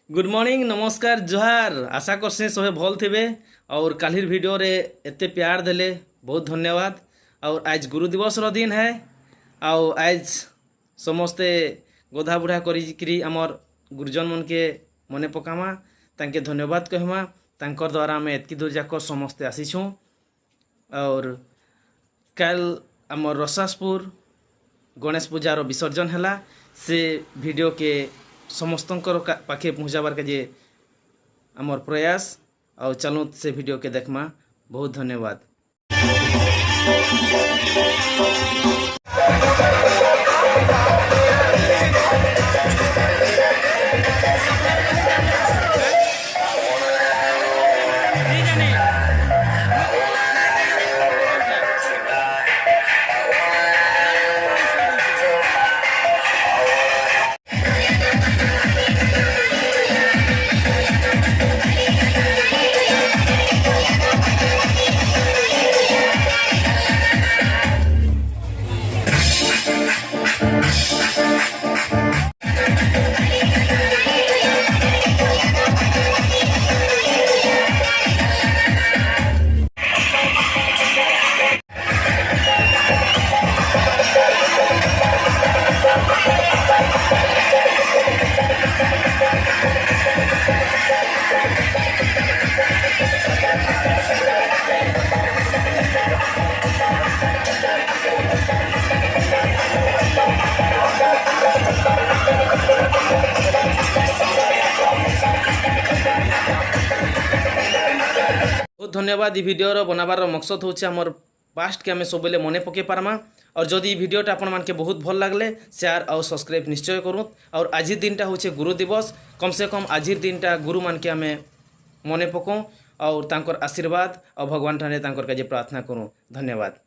Good morning नमस्कार जोहार आशा करसे सहे भल थे और कालिर वीडियो रे एते प्यार देले बहुत धन्यवाद। और आज गुरु दिवस रो दिन है और आज समस्ते गोधा बुढ़ा करी आमर गुरुजन मन के मने पकामा तांके धन्यवाद कहमा तांकर द्वारा आम एतकी दूर जाक समस्ते आसीछूँ। और कल आमर रसासपुर गणेश पूजार विसर्जन है से वीडियो के समस्त पाखे पहुँचाबार के जे आमर प्रयास और चलूँ से वीडियो के देखमा। बहुत धन्यवाद। बहुत धन्यवाद। भिडियो बनाबार मकसद होचे आमर पास्ट के आम सब मने पके पारमा। और जदि भिडियोटा आपण मानके बहुत भल लागले शेयर और सब्सक्राइब निश्चय करूँ। और आज दिनटा होचे गुरु दिवस, कम से कम आज दिनटा गुरु मान के आम मने पकूँ और तांकर आशीर्वाद और भगवान ठाने तांकर काजे प्रार्थना करूँ। धन्यवाद।